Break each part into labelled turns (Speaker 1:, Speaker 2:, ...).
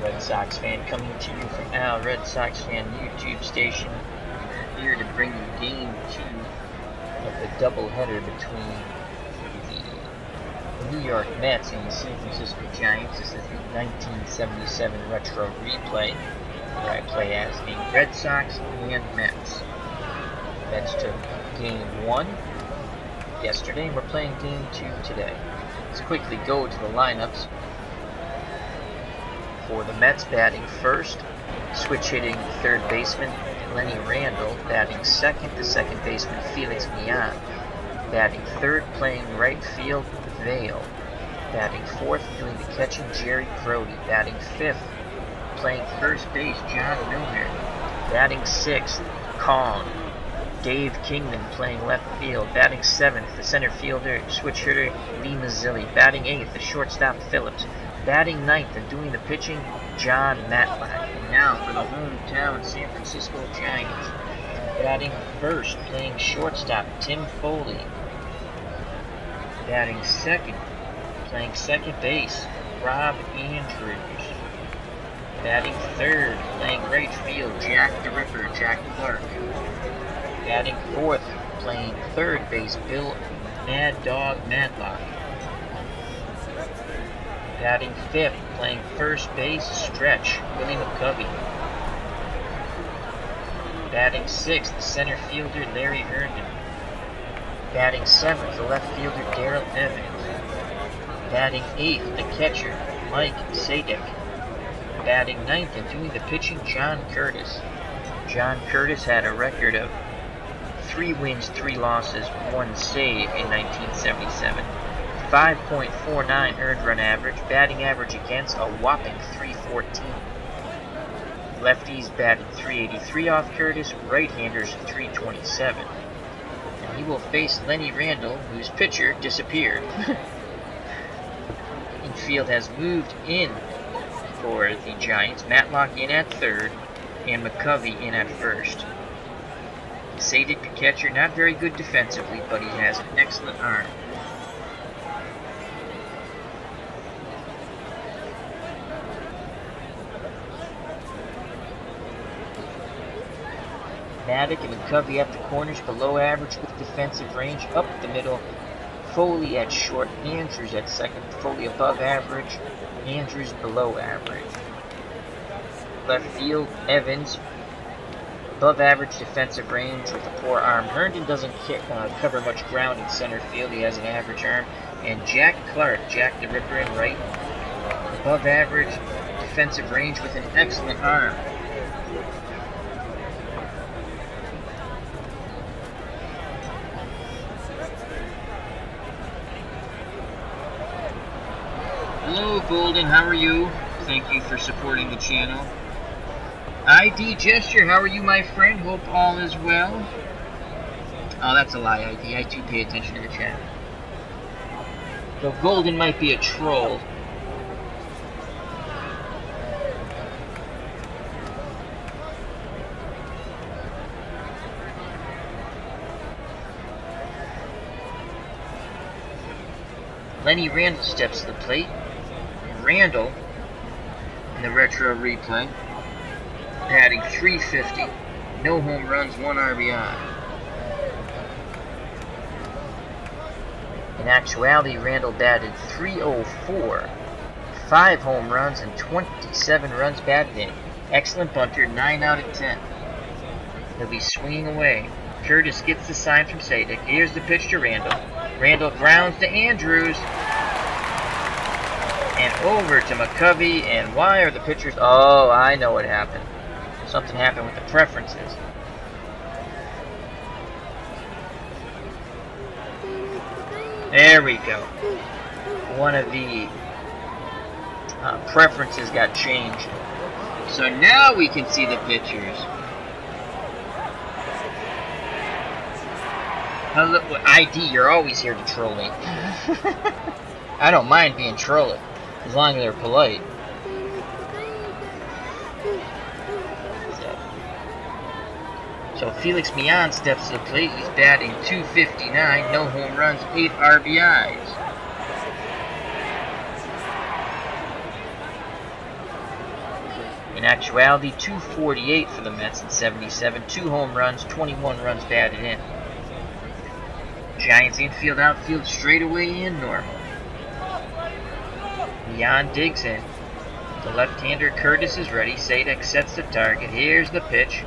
Speaker 1: Red Sox fan, coming to you from our Red Sox fan YouTube station, here to bring you Game 2 of the doubleheader between the New York Mets and the San Francisco Giants. This is the 1977 retro replay, where I play as the Red Sox and Mets. Mets took Game 1 yesterday, and we're playing Game 2 today. Let's quickly go to the lineups. For the Mets, batting first, switch hitting third baseman Lenny Randle, batting second, the second baseman Felix Millan, batting third, playing right field Vail, batting fourth, doing the catching Jerry Crody, batting fifth, playing first base John Milner, batting sixth, Kong, Dave Kingman playing left field, batting seventh, the center fielder switch hitter Lee Mazzilli, batting eighth, the shortstop Phillips, batting ninth and doing the pitching, Jon Matlack. And now for the hometown San Francisco Giants. Batting first, playing shortstop, Tim Foley. Batting second, playing second base, Rob Andrews. Batting third, playing right field, Jack the Ripper, Jack Clark. Batting fourth, playing third base, Bill Mad Dog Matlock. Batting fifth, playing first base, stretch, Willie McCovey. Batting sixth, the center fielder, Larry Herndon. Batting seventh, the left fielder, Darrell Evans. Batting eighth, the catcher, Mike Sadek. Batting ninth and doing the pitching, Jon Curtis. Jon Curtis had a record of 3 wins, 3 losses, 1 save in 1977. 5.49 earned run average, batting average against a whopping 314. Lefties batted 383 off Curtis, right-handers 327. Now he will face Lenny Randle, whose pitcher disappeared. Infield has moved in for the Giants, Matlock in at third, and McCovey in at first. Sadek, the catcher, not very good defensively, but he has an excellent arm. Maddock and McCovey at the corners, below average with defensive range. Up the middle, Foley at short, Andrews at second. Foley above average, Andrews below average. Left field, Evans, above average defensive range with a poor arm. Herndon doesn't cover much ground in center field. He has an average arm. And Jack Clark, Jack the Ripper in right, above average defensive range with an excellent arm. Hello Golden, how are you? Thank you for supporting the channel. ID Gesture, how are you my friend? Hope all is well. Oh, that's a lie, ID. I do pay attention to the chat. Though Golden might be a troll. Lenny Randle steps to the plate. Randle, in the retro replay, batting 350, no home runs, 1 RBI. In actuality, Randle batted 304, 5 home runs, and 27 runs batted in. Excellent bunter, 9 out of 10. He'll be swinging away. Curtis gets the sign from Sadek. Here's the pitch to Randle. Randle grounds to Andrews. And over to McCovey, and why are the pitchers... Oh, I know what happened. Something happened with the preferences. There we go. One of the preferences got changed. So now we can see the pitchers. Hello, ID, you're always here to troll me. I don't mind being trolled, as long as they're polite. So Felix Millan steps to the plate. He's batting .259, no home runs, 8 RBIs. actuality, 248 for the Mets in 77. 2 home runs, 21 runs batted in. Giants infield, outfield, straightaway in normal. Jon digs in. The left-hander Curtis is ready. Sadek sets the target. Here's the pitch.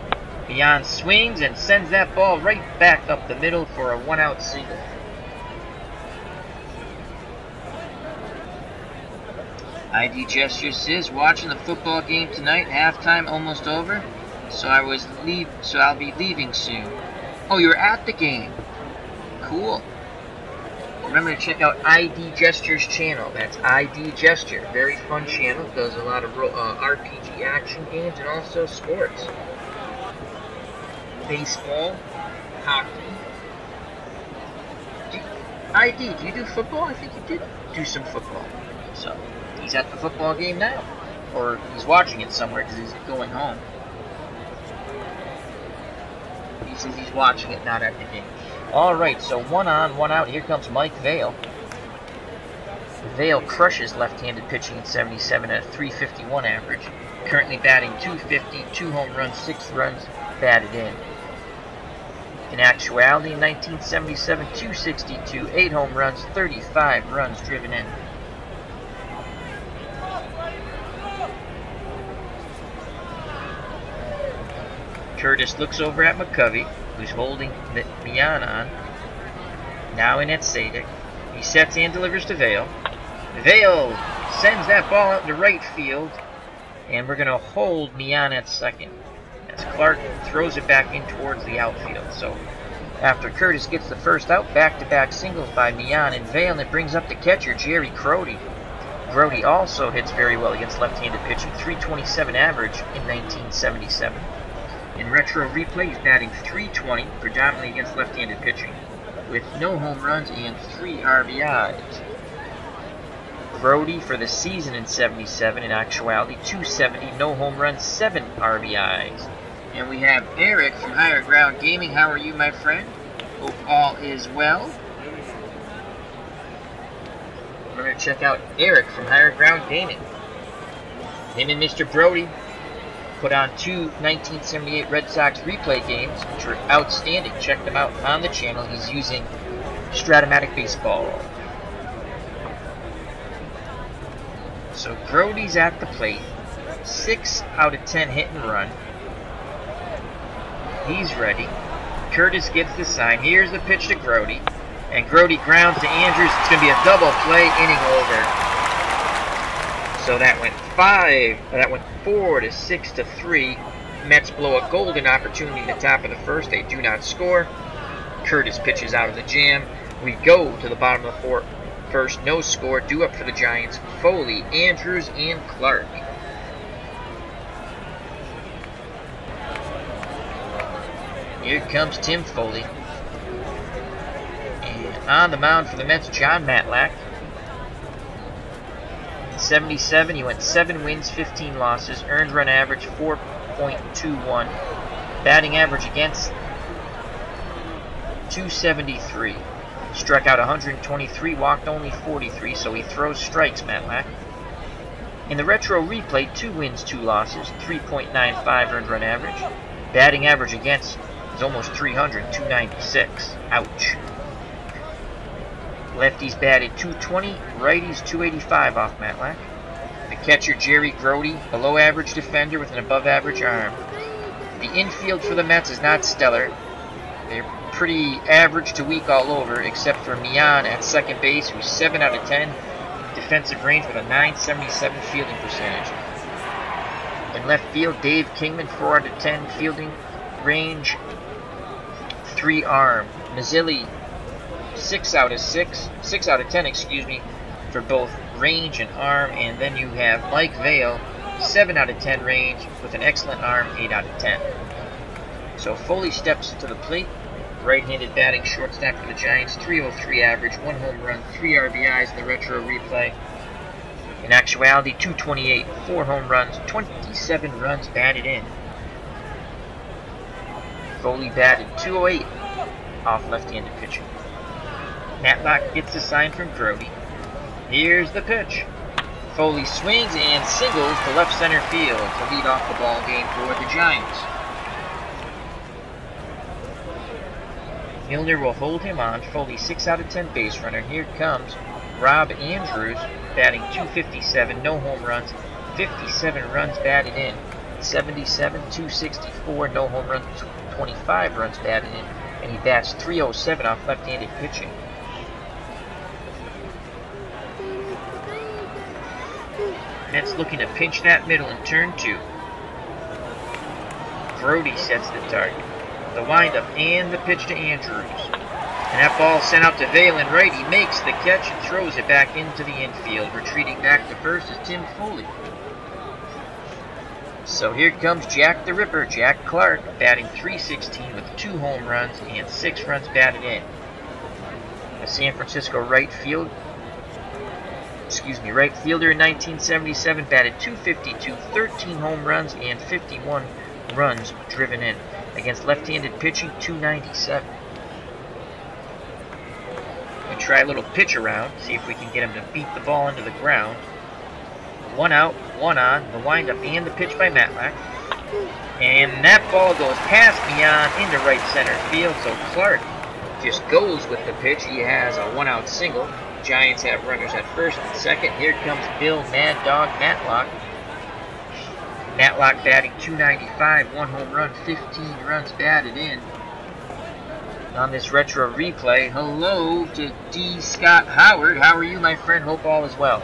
Speaker 1: Jon swings and sends that ball right back up the middle for a 1-out single. ID Gesture says, watching the football game tonight. Halftime almost over, so I'll be leaving soon. Oh, you're at the game. Cool. Remember to check out ID Gesture's channel. That's ID Gesture. Very fun channel. Does a lot of RPG action games and also sports. Baseball, hockey. ID, do you do football? I think you did do some football. So, he's at the football game now. Or he's watching it somewhere because he's going home. He says he's watching it, not at the game. Alright, so 1 on, 1 out. Here comes Mike Vail. Vail crushes left-handed pitching in 77 at a .351 average. Currently batting .250, 2 home runs, 6 runs batted in. In actuality, in 1977, .262, 8 home runs, 35 runs driven in. Curtis looks over at McCovey, who's holding Jon on. Now in at Sadek. He sets and delivers to Vail. Vail sends that ball out to right field, and we're going to hold Jon at second as Clark throws it back in towards the outfield. So after Curtis gets the first out, back-to-back singles by Jon and Vail, and it brings up the catcher, Jerry Grody. Grody also hits very well against left-handed pitching, .327 average in 1977. In retro replay, he's batting .320, predominantly against left-handed pitching, with no home runs and 3 RBIs. Grody for the season in 77, in actuality, .270, no home runs, 7 RBIs. And we have Eric from Higher Ground Gaming. How are you, my friend? Hope all is well. We're going to check out Eric from Higher Ground Gaming. Him and Mr. Brody put on 2 1978 Red Sox replay games, which were outstanding. Check them out on the channel. He's using Stratomatic Baseball. So Grody's at the plate. 6 out of 10 hit and run. He's ready. Curtis gets the sign. Here's the pitch to Grody. And Grody grounds to Andrews. It's going to be a double play, inning over. So that went 4 to 6 to 3. Mets blow a golden opportunity in the top of the first. They do not score. Curtis pitches out of the jam. We go to the bottom of the first. No score. Due up for the Giants. Foley, Andrews, and Clark. Here comes Tim Foley. And on the mound for the Mets, Jon Matlack. 77, he went 7 wins, 15 losses, earned run average 4.21, batting average against 273, struck out 123, walked only 43, so he throws strikes, Matlack. In the retro replay, 2 wins, 2 losses, 3.95 earned run average, batting average against is almost 300, 296, ouch. Lefties batted .220, righties .285 off Matlack. The catcher Jerry Grody, below average defender with an above average arm. The infield for the Mets is not stellar. They're pretty average to weak all over, except for Jon at second base, who's 7 out of 10 defensive range with a .977 fielding percentage. In left field, Dave Kingman, 4 out of 10 fielding range, 3 arm. Mazzilli, 6 out of 10, excuse me, for both range and arm. And then you have Mike Vail, 7 out of 10 range with an excellent arm, 8 out of 10. So Foley steps to the plate, right-handed batting shortstop for the Giants, .303 average, 1 home run, 3 RBIs in the retro replay. In actuality, .228, 4 home runs, 27 runs batted in. Foley batted .208 off left-handed pitching. Matlack gets the sign from Grody. Here's the pitch. Foley swings and singles to left center field to lead off the ball game for the Giants. Milner will hold him on. Foley 6 out of 10 base runner. Here comes Rob Andrews, batting .257, no home runs, 57 runs batted in, 77, .264, no home runs, 25 runs batted in, and he bats .307 off left-handed pitching. Mets looking to pinch that middle in turn 2. Brody sets the target. The windup and the pitch to Andrews. And that ball sent out to Valen right. He makes the catch and throws it back into the infield. Retreating back to first is Tim Foley. So here comes Jack the Ripper, Jack Clark, batting .316 with 2 home runs and 6 runs batted in. The San Francisco right fielder in 1977 batted .252, 13 home runs and 51 runs driven in. Against left-handed pitching, .297. We try a little pitch around, see if we can get him to beat the ball into the ground. 1 out, 1 on, the windup and the pitch by Matlack. And that ball goes past beyond into right center field, so Clark just goes with the pitch. He has a 1-out single. Giants have runners at first and second. Here comes Bill Mad Dog Matlack. Matlack batting .295, 1 home run, 15 runs batted in. On this retro replay, hello to D. Scott Howard. How are you, my friend? Hope all is well.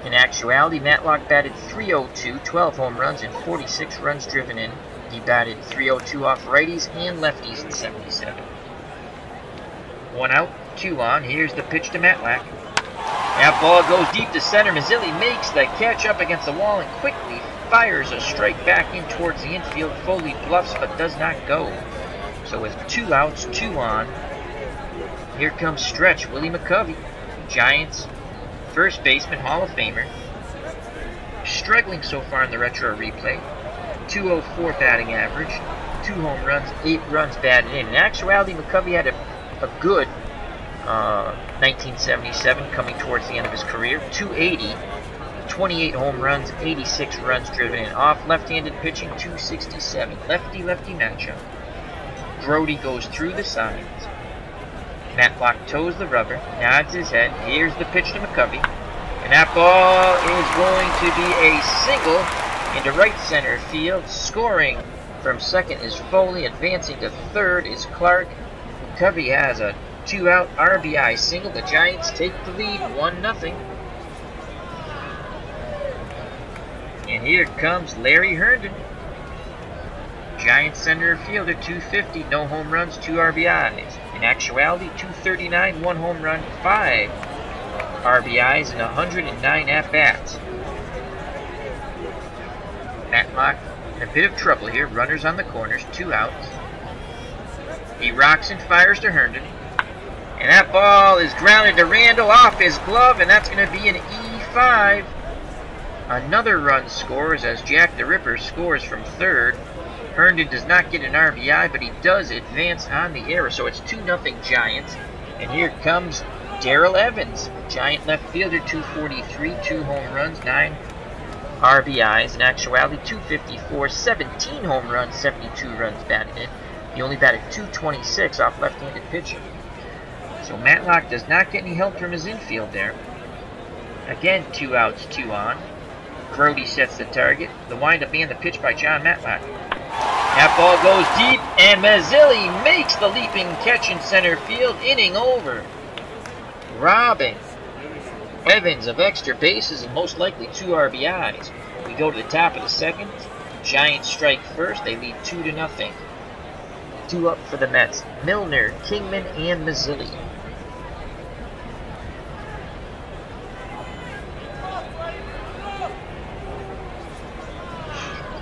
Speaker 1: In actuality, Matlack batted .302, 12 home runs and 46 runs driven in. He batted .302 off righties and lefties in 77. 1 out, 2 on. Here's the pitch to Matlack. That ball goes deep to center. Mazzilli makes the catch up against the wall and quickly fires a strike back in towards the infield. Foley bluffs but does not go. So with 2 outs, 2 on, here comes stretch Willie McCovey, Giants first baseman, Hall of Famer. Struggling so far in the retro replay. .204 batting average, 2 home runs, 8 runs batted in. In actuality, McCovey had a good 1977 coming towards the end of his career. .280, 28 home runs, 86 runs driven in. Off left-handed pitching, .267. Lefty-lefty matchup. Brody goes through the signs. Matlack toes the rubber, nods his head. Here's the pitch to McCovey. And that ball is going to be a single into right center field. Scoring from second is Foley. Advancing to third is Clark. McCovey has a 2-out RBI single. The Giants take the lead 1-0. And here comes Larry Herndon. Giants center fielder, .250, no home runs, 2 RBIs. In actuality, .239, 1 home run, 5 RBIs, and 109 at-bats. Matlack in a bit of trouble here. Runners on the corners, 2 outs. He rocks and fires to Herndon. And that ball is grounded to Randall off his glove, and that's going to be an E5. Another run scores as Jack the Ripper scores from third. Herndon does not get an RBI, but he does advance on the error, so it's 2-0 Giants. And here comes Darrell Evans, Giant left fielder, .243, 2 home runs, 9 RBIs. In actuality, .254, 17 home runs, 72 runs batted in. He only batted .226 off left-handed pitching. So Matlack does not get any help from his infield there. Again, 2 outs, 2 on. Brody sets the target. The windup and the pitch by Jon Matlack. That ball goes deep, and Mazzilli makes the leaping catch in center field. Inning over. Robbing Evans of extra bases and most likely 2 RBIs. We go to the top of the second. Giants strike first. They lead 2-0. 2 up for the Mets. Milner, Kingman, and Mazzilli.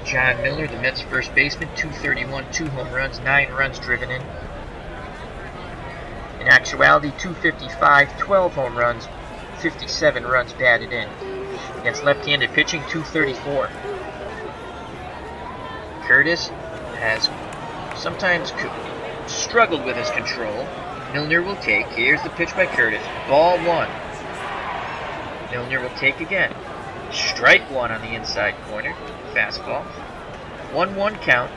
Speaker 1: John Miller, the Mets first baseman, .231, 2 home runs, 9 runs driven in. In actuality, .255, 12 home runs, 57 runs batted in. Against left-handed pitching, .234. Curtis has sometimes struggled with his control. Milner will take. Here's the pitch by Curtis. Ball one. Milner will take again. Strike one on the inside corner. Fastball. 1-1 count.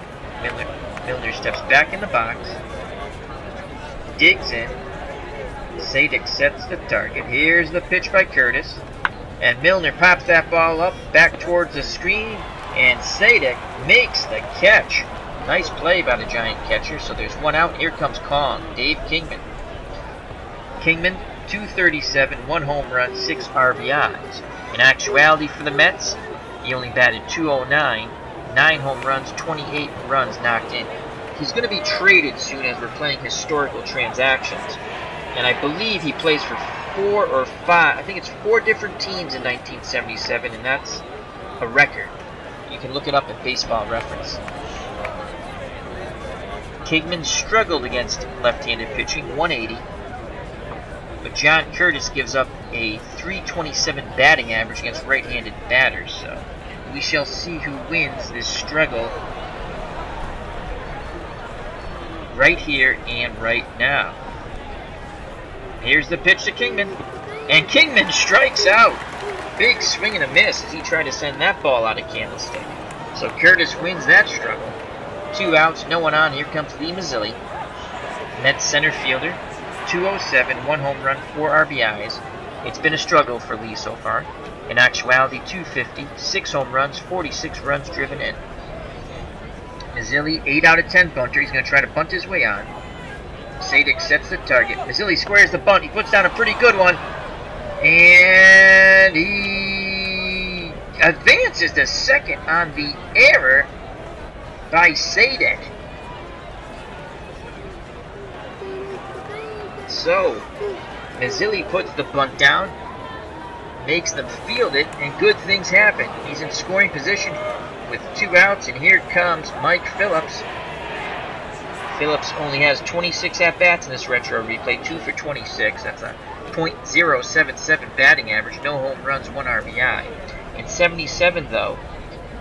Speaker 1: Milner steps back in the box. Digs in. Sadik sets the target. Here's the pitch by Curtis. And Milner pops that ball up back towards the screen. And Sadik makes the catch. Nice play by the Giant catcher. So there's one out. Here comes Kong. Dave Kingman. Kingman, 237, 1 home run, 6 RBIs. In actuality for the Mets, he only batted .209, 9 home runs, 28 runs knocked in. He's going to be traded soon as we're playing historical transactions. And I believe he plays for 4 or 5, I think it's 4 different teams in 1977, and that's a record. You can look it up at Baseball Reference. Kingman struggled against left-handed pitching, 180. But Jon Curtis gives up a .327 batting average against right-handed batters. So we shall see who wins this struggle right here and right now. Here's the pitch to Kingman. And Kingman strikes out. Big swing and a miss as he tried to send that ball out of Candlestick. So Curtis wins that struggle. 2 outs, no one on. Here comes Lee Mazzilli. Mets center fielder. 207, 1 home run, 4 RBIs. It's been a struggle for Lee so far. In actuality, 250, 6 home runs, 46 runs driven in. Mazzilli, 8 out of 10 bunter. He's going to try to bunt his way on. Sadik sets the target. Mazzilli squares the bunt. He puts down a pretty good one. And he advances to second on the error by Sadik. So, Mazzilli puts the bunt down, makes them field it, and good things happen. He's in scoring position with 2 outs, and here comes Mike Phillips. Phillips only has 26 at-bats in this retro replay, 2 for 26. That's a .077 batting average, no home runs, 1 RBI. In 77, though,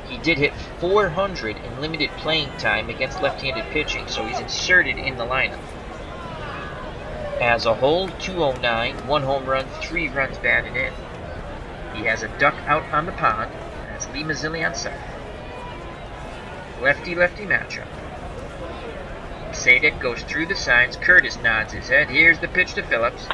Speaker 1: he did hit 400 in limited playing time against left-handed pitching, so he's inserted in the lineup. As a whole, 209, 1 home run, 3 runs batted in. He has a duck out on the pond. That's Lee Mazzilli on second. Lefty-lefty matchup. Sadik goes through the signs. Curtis nods his head. Here's the pitch to Phillips.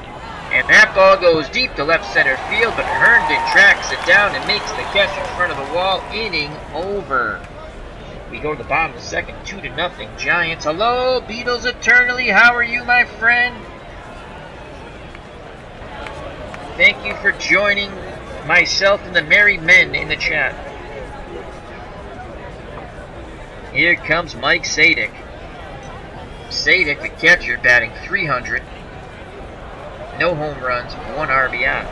Speaker 1: And that ball goes deep to left center field, but Herndon tracks it down and makes the catch in front of the wall. Inning over. We go to the bottom of the second, 2-0. Giants. Hello, Beatles eternally. How are you, my friend? Thank you for joining myself and the merry men in the chat. Here comes Mike Sadik. Sadik, the catcher, batting .300. No home runs, 1 RBI.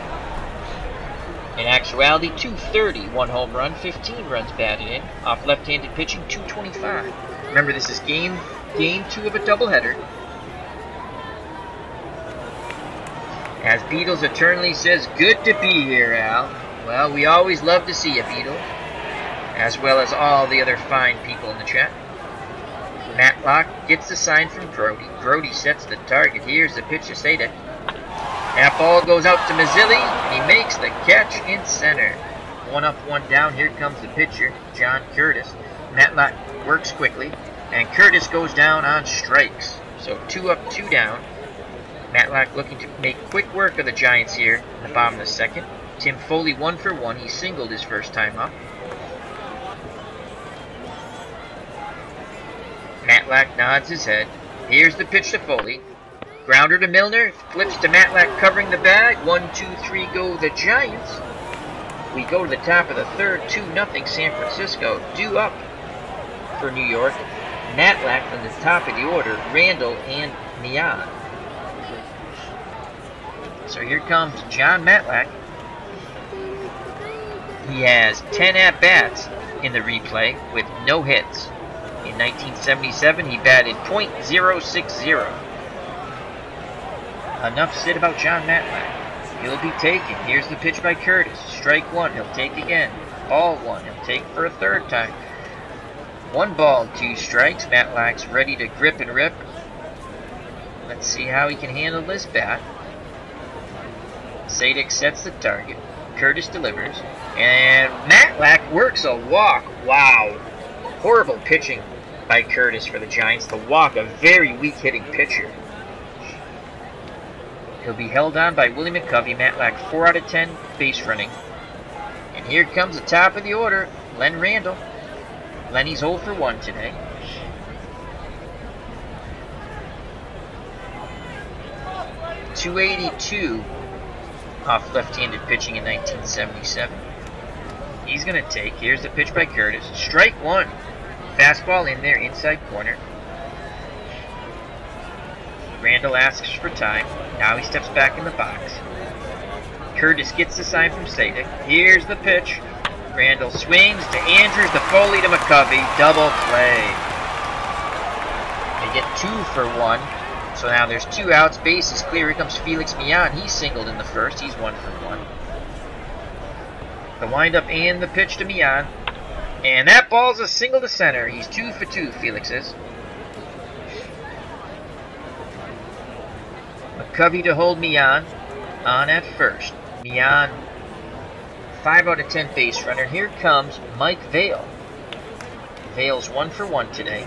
Speaker 1: In actuality, .230, 1 home run, 15 runs batted in. Off left-handed pitching, .225. Remember, this is game 2 of a doubleheader. As Beatles eternally says, good to be here, Al. Well, we always love to see you, Beatles. As well as all the other fine people in the chat. Matlack gets the sign from Brody. Brody sets the target. Here's the pitch to Sadik. That ball goes out to Mazzilli, and he makes the catch in center. 1 up, 1 down. Here comes the pitcher, Jon Curtis. Matlack works quickly, and Curtis goes down on strikes. So 2 up, 2 down. Matlack looking to make quick work of the Giants here in the bottom of the second. Tim Foley 1 for 1. He singled his first time up. Matlack nods his head. Here's the pitch to Foley. Grounder to Milner. Flips to Matlack covering the bag. 1, 2, 3 go the Giants. We go to the top of the third. 2-0 San Francisco. Due up for New York. Matlack from the top of the order. Randall and Neon. So here comes Jon Matlack. He has 10 at-bats in the replay with no hits. In 1977, he batted .060. Enough said about Jon Matlack. He'll be taken. Here's the pitch by Curtis. Strike 1. He'll take again. Ball 1. He'll take for a third time. 1 ball, 2 strikes. Matlack's ready to grip and rip. Let's see how he can handle this bat. Sadik sets the target. Curtis delivers. And Matlack works a walk. Wow. Horrible pitching by Curtis for the Giants. The walk, a very weak hitting pitcher. He'll be held on by Willie McCovey. Matlack 4 out of 10 base running. And here comes the top of the order, Len Randall. Lenny's 0 for 1 today. .282 off left-handed pitching in 1977. He's going to take. Here's the pitch by Curtis. Strike one. Fastball in there, inside corner. Randall asks for time. Now he steps back in the box. Curtis gets the sign from Sadik. Here's the pitch. Randall swings to Andrews, to Foley, to McCovey. Double play. They get 2 for 1. So now there's 2 outs. Base is clear. Here comes Felix Millan. He singled in the first. He's 1 for 1. The windup and the pitch to Millan. And that ball's a single to center. He's 2 for 2, Felix is. McCovey to hold Millan on at first. Millan, 5 out of 10 base runner. Here comes Mike Vail. Vail's 1 for 1 today.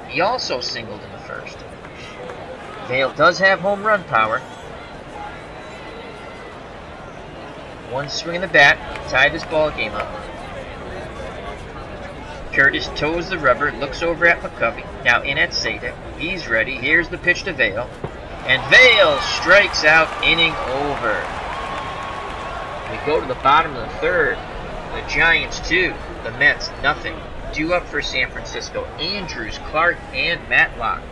Speaker 1: He also singled in the first. Vail does have home run power. One swing of the bat, tied this ball game up. Curtis toes the rubber, looks over at McCovey. Now in at Sadik. He's ready. Here's the pitch to Vail. And Vail strikes out, inning over. We go to the bottom of the third. The Giants 2, the Mets nothing. 2 up for San Francisco. Andrews, Clark, and Matlack.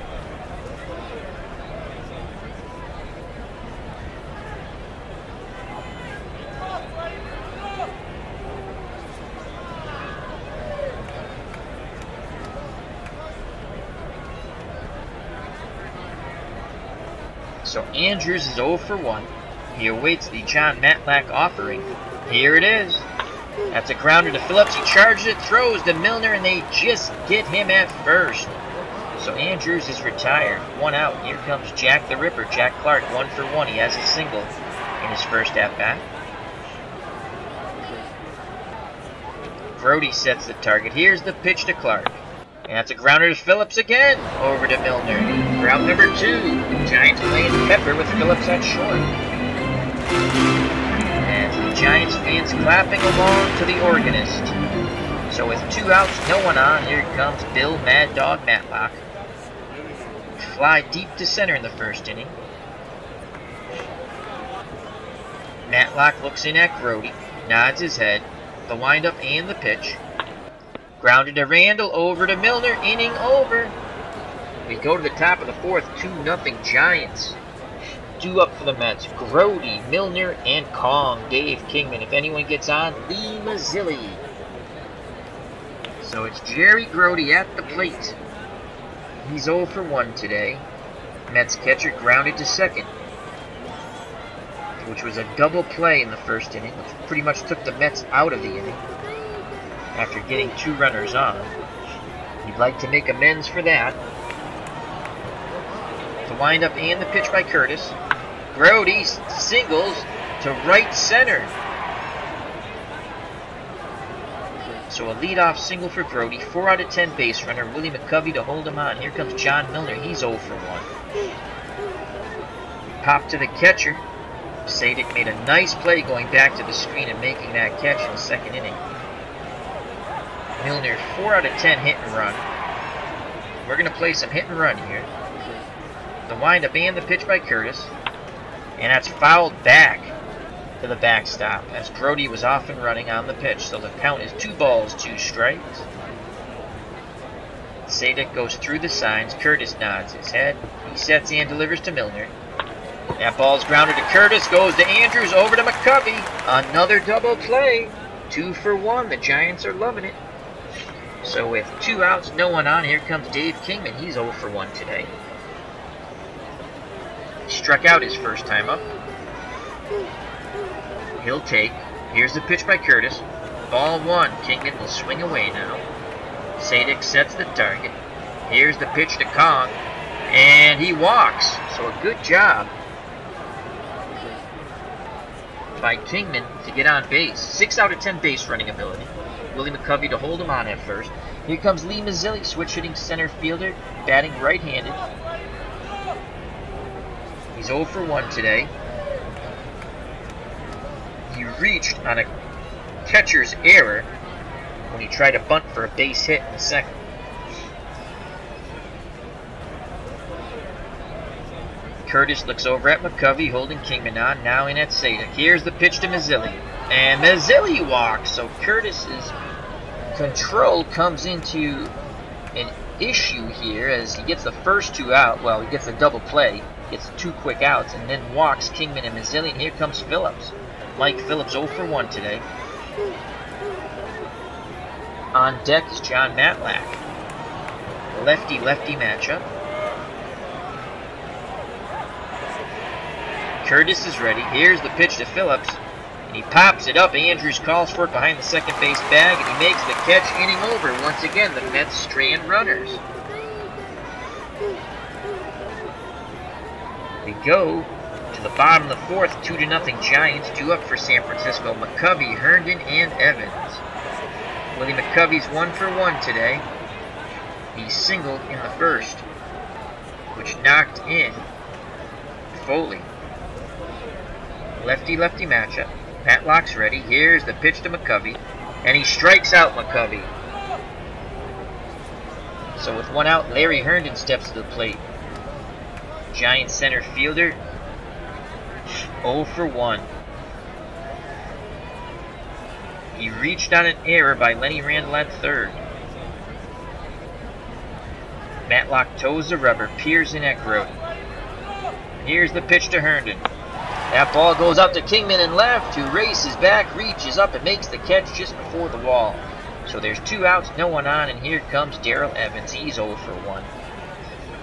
Speaker 1: So Andrews is 0 for 1. He awaits the Jon Matlack offering. Here it is. That's a grounder to Phillips. He charges it, throws to Milner, and they just get him at first. So Andrews is retired. 1 out. Here comes Jack the Ripper. Jack Clark, 1 for 1. He has a single in his first at-bat. Brody sets the target. Here's the pitch to Clark. And that's a grounder to Phillips again. Over to Milner. Route number 2. Giants playing Pepper with Phillips at short. And the Giants fans clapping along to the organist. So with 2 outs, no one on, here comes Bill Mad Dog Matlack. Fly deep to center in the first inning. Matlack looks in at Grody, nods his head. The windup and the pitch. Grounded to Randall, over to Milner, inning over. We go to the top of the fourth, 2-0 Giants. 2 up for the Mets. Grody, Milner, and Kong. Dave Kingman. If anyone gets on, Lee Mazzilli. So it's Jerry Grody at the plate. He's 0 for 1 today. Mets catcher grounded to second, which was a double play in the first inning, which pretty much took the Mets out of the inning after getting 2 runners on. He'd like to make amends for that. The windup and the pitch by Curtis. Grody singles to right center. So a leadoff single for Grody. 4 out of 10 base runner. Willie McCovey to hold him on. Here comes John Milner. He's 0 for 1. Pop to the catcher. Sadik made a nice play going back to the screen and making that catch in the second inning. Milner, 4 out of 10 hit and run. We're going to play some hit and run here. The windup and the pitch by Curtis. And that's fouled back to the backstop as Grody was off and running on the pitch. So the count is 2 balls, 2 strikes. Sadik goes through the signs. Curtis nods his head. He sets and delivers to Milner. That ball's grounded to Curtis. Goes to Andrews, over to McCovey. Another double play. 2 for 1. The Giants are loving it. So with 2 outs, no one on, here comes Dave Kingman. He's 0 for 1 today. He struck out his first time up. He'll take. Here's the pitch by Curtis. Ball 1. Kingman will swing away now. Sadik sets the target. Here's the pitch to Kong. And he walks. So a good job by Kingman to get on base. 6 out of 10 base running ability. Willie McCovey to hold him on at first. Here comes Lee Mazzilli, switch hitting center fielder, batting right-handed. He's 0 for 1 today. He reached on a catcher's error when he tried to bunt for a base hit in the second. Curtis looks over at McCovey, holding Kingman on, now in at Sadek. Here's the pitch to Mazzilli. And Mazzilli walks, so Curtis's control comes into an issue here as he gets the first 2 out. Well, he gets a double play, gets 2 quick outs, and then walks Kingman and Mazzilli. And here comes Phillips. Mike Phillips 0 for 1 today. On deck is Jon Matlack. Lefty-lefty matchup. Curtis is ready. Here's the pitch to Phillips. And he pops it up. Andrews calls for it behind the second base bag, and he makes the catch, inning over. Once again, the Mets strand runners. They go to the bottom of the 4th, 2-0 Giants, 2 up for San Francisco. McCovey, Herndon, and Evans. Willie McCovey's 1 for 1 today. He singled in the first, which knocked in Foley. Lefty-lefty matchup. Matlock's ready. Here's the pitch to McCovey, and he strikes out McCovey. So with 1 out, Larry Herndon steps to the plate. Giant center fielder, 0 for 1. He reached on an error by Lenny Randall at third. Matlock toes the rubber, peers in at Grote. Here's the pitch to Herndon. That ball goes out to Kingman in left, who races back, reaches up, and makes the catch just before the wall. So there's 2 outs, no one on, and here comes Darrell Evans. He's 0 for 1.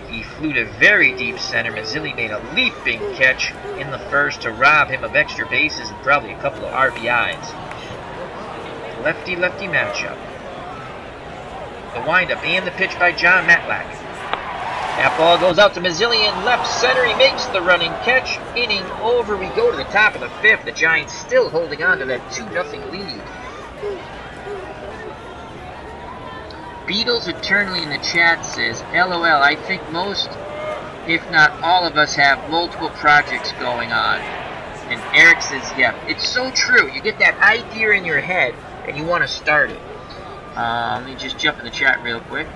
Speaker 1: He flew to very deep center. Mazzilli made a leaping catch in the first to rob him of extra bases and probably a couple of RBIs. Lefty-lefty matchup. The windup and the pitch by Jon Matlack. That ball goes out to Mazzilli in left center. He makes the running catch. Inning over. We go to the top of the 5th. The Giants still holding on to that 2-0 lead. Beatles Eternally in the chat says, LOL, I think most, if not all of us have multiple projects going on. And Eric says, yeah, it's so true. You get that idea in your head and you want to start it. Let me just jump in the chat real quick.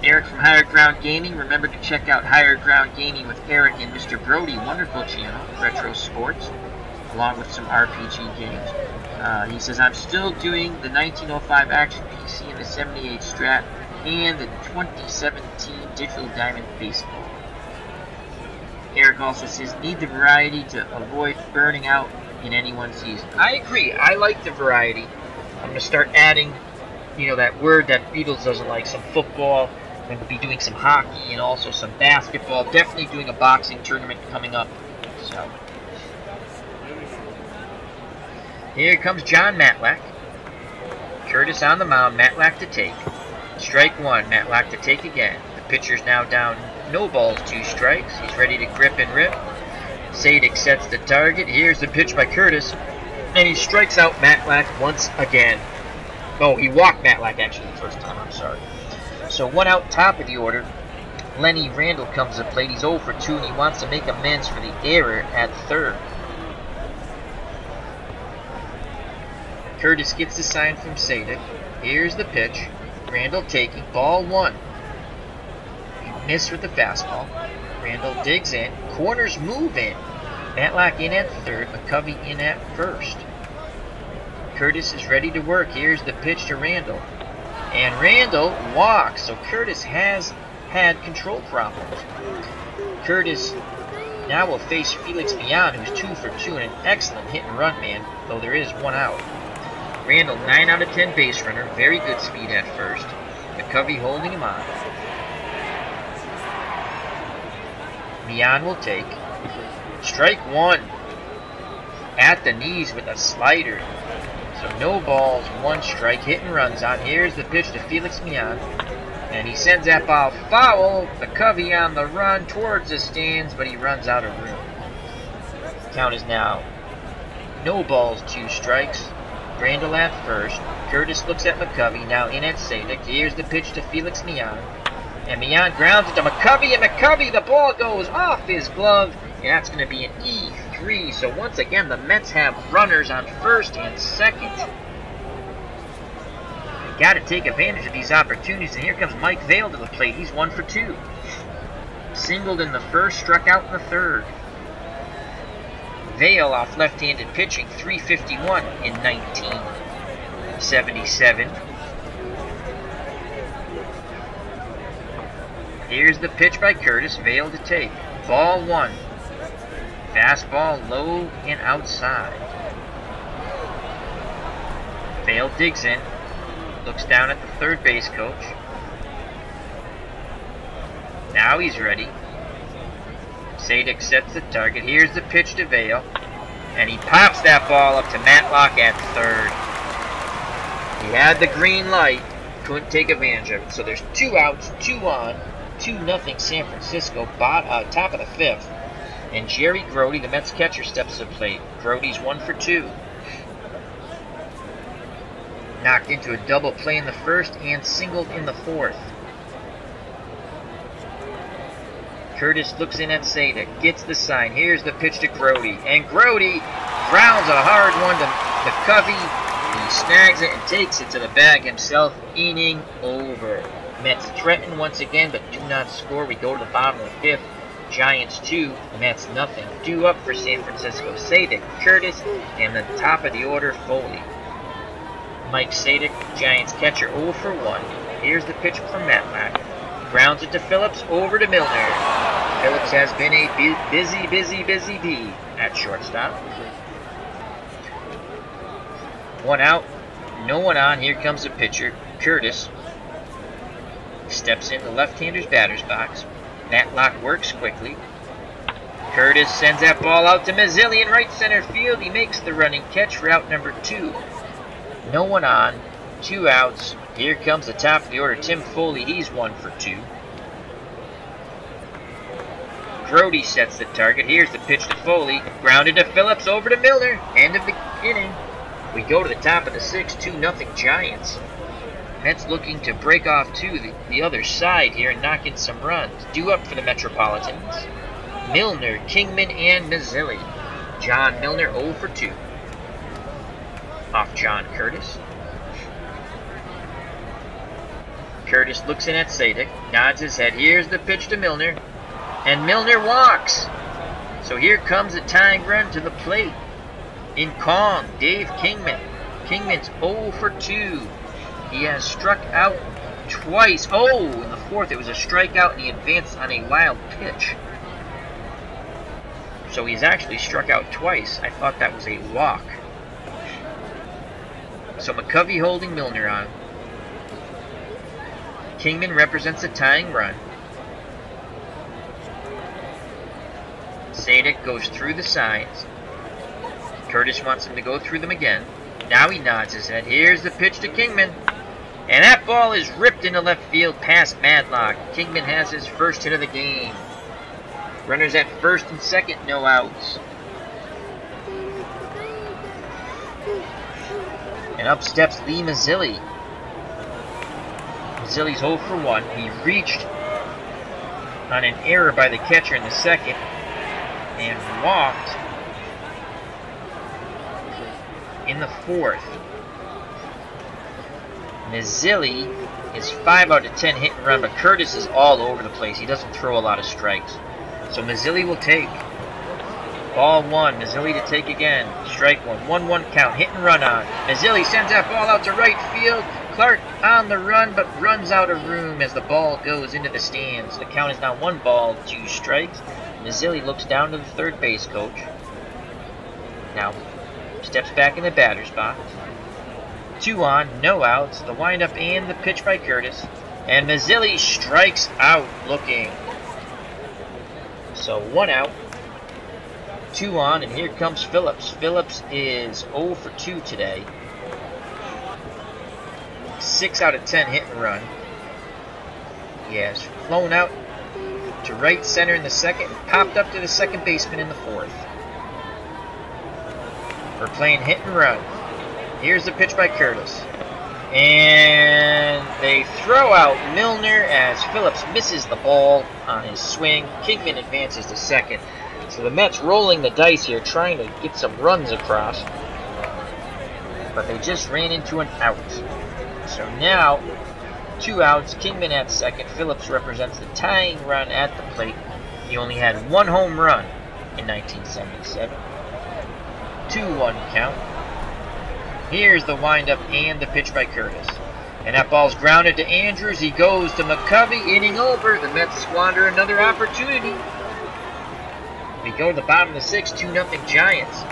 Speaker 1: Eric from Higher Ground Gaming. Remember to check out Higher Ground Gaming with Eric and Mr. Brody. Wonderful channel, Retro Sports, along with some RPG games. He says, I'm still doing the 1905 Action PC and the 78 Strat and the 2017 Digital Diamond Baseball. Eric also says, need the variety to avoid burning out in any one season. I agree. I like the variety. I'm going to start adding, that word that Beatles doesn't like, some football. I'm going to be doing some hockey and also some basketball. Definitely doing a boxing tournament coming up. So here comes Jon Matlack. Curtis on the mound. Matlack to take. Strike 1. Matlack to take again. The pitcher's now down. No balls, 2 strikes. He's ready to grip and rip. Sadek sets the target. Here's the pitch by Curtis. And he strikes out Matlack once again. No, he walked Matlack actually the first time. I'm sorry. So 1 out, top of the order. Lenny Randall comes to plate. He's 0 for 2, and he wants to make amends for the error at third. Curtis gets the sign from Sadek. Here's the pitch. Randall taking. Ball 1. He missed with the fastball. Randall digs in. Corners move in. Matlack in at third. McCovey in at first. Curtis is ready to work. Here's the pitch to Randall. And Randall walks. So Curtis has had control problems. Curtis now will face Felix Millan, who's 2 for 2 and an excellent hit and run man, though there is 1 out. Randall, 9 out of 10 base runner. Very good speed at first. McCovey holding him on. Millan will take. Strike 1. At the knees with a slider. So no balls, 1 strike. Hit and runs on. Here's the pitch to Felix Millan. And he sends that ball foul. McCovey on the run towards the stands, but he runs out of room. Count is now no balls, 2 strikes. Randall at first. Curtis looks at McCovey, now in at Sadik. Here's the pitch to Felix Millan. And Millan grounds it to McCovey, and McCovey, the ball goes off his glove. And that's going to be an E3. So once again, the Mets have runners on first and second. Got to take advantage of these opportunities, and here comes Mike Vail to the plate. He's 1 for 2. Singled in the first, struck out in the third. Vail off left-handed pitching, 351 in 1977. Here's the pitch by Curtis, Vail to take. Ball 1. Fastball low and outside. Vail digs in. Looks down at the third base coach. Now he's ready. Sadik sets the target. Here's the pitch to Vail. And he pops that ball up to Matlack at third. He had the green light. Couldn't take advantage of it. So there's 2 outs, 2 on. 2-0 San Francisco. Top of the 5th. And Jerry Grody, the Mets catcher, steps to the plate. Grody's 1 for 2. Knocked into a double play in the first and singled in the fourth. Curtis looks in at Sadik, gets the sign. Here's the pitch to Grody, and Grody grounds a hard one to McCovey. He snags it and takes it to the bag himself. Inning over. Mets threaten once again, but do not score. We go to the bottom of the 5th. Giants 2, Mets nothing. Due up for San Francisco. Sadik, Curtis, and the top of the order, Foley. Mike Sadik, Giants catcher, 0 for 1. Here's the pitch from Matlack. Grounds it to Phillips, over to Milner. Phillips has been a busy bee at shortstop. 1 out, no one on. Here comes the pitcher, Curtis. Steps in the left-hander's batter's box. Matlack works quickly. Curtis sends that ball out to Mazzilli in right center field. He makes the running catch for out number 2. No one on, 2 outs. Here comes the top of the order, Tim Foley. He's 1 for 2. Grody sets the target. Here's the pitch to Foley. Grounded to Phillips, over to Milner. End of the inning. We go to the top of the 6th, 2-0 Giants. Mets looking to break off to the other side here and knock in some runs. Due up for the Metropolitans. Milner, Kingman, and Mazzilli. John Milner 0 for 2. Off Jon Curtis. Curtis looks in at Sadik, nods his head. Here's the pitch to Milner, and Milner walks. So here comes a tying run to the plate. In Kong, Dave Kingman. Kingman's 0 for 2. He has struck out twice. Oh, in the 4th it was a strikeout, and he advanced on a wild pitch. So he's actually struck out twice. I thought that was a walk. So McCovey holding Milner on. Kingman represents a tying run. Sadik goes through the signs. Curtis wants him to go through them again. Now he nods his head. Here's the pitch to Kingman. And that ball is ripped into left field past Matlack. Kingman has his first hit of the game. Runners at first and second, no outs. And up steps Lee Mazzilli. Mazzilli's 0 for 1. He reached on an error by the catcher in the 2nd and walked in the 4th. Mazzilli is 5 out of 10 hit and run, but Curtis is all over the place. He doesn't throw a lot of strikes. So Mazzilli will take. Ball 1, Mazzilli to take again. Strike 1, 1-1 count, hit and run on. Mazzilli sends that ball out to right field. Clark on the run, but runs out of room as the ball goes into the stands. The count is now 1 ball, 2 strikes. Mazzilli looks down to the third base coach. Now steps back in the batter's box. 2 on, no outs. The windup and the pitch by Curtis. And Mazzilli strikes out looking. So 1 out. 2 on, and here comes Phillips. Phillips is 0 for 2 today. 6 out of 10 hit and run. He has flown out to right center in the second, popped up to the second baseman in the fourth. We're playing hit and run. Here's the pitch by Curtis. And they throw out Milner as Phillips misses the ball on his swing. Kingman advances to second. So the Mets rolling the dice here, trying to get some runs across. But they just ran into an out. So now, 2 outs, Kingman at second. Phillips represents the tying run at the plate. He only had 1 home run in 1977. 2-1 count. Here's the windup and the pitch by Curtis. And that ball's grounded to Andrews. He goes to McCovey, inning over. The Mets squander another opportunity. We go to the bottom of the 6th, 2-0 Giants.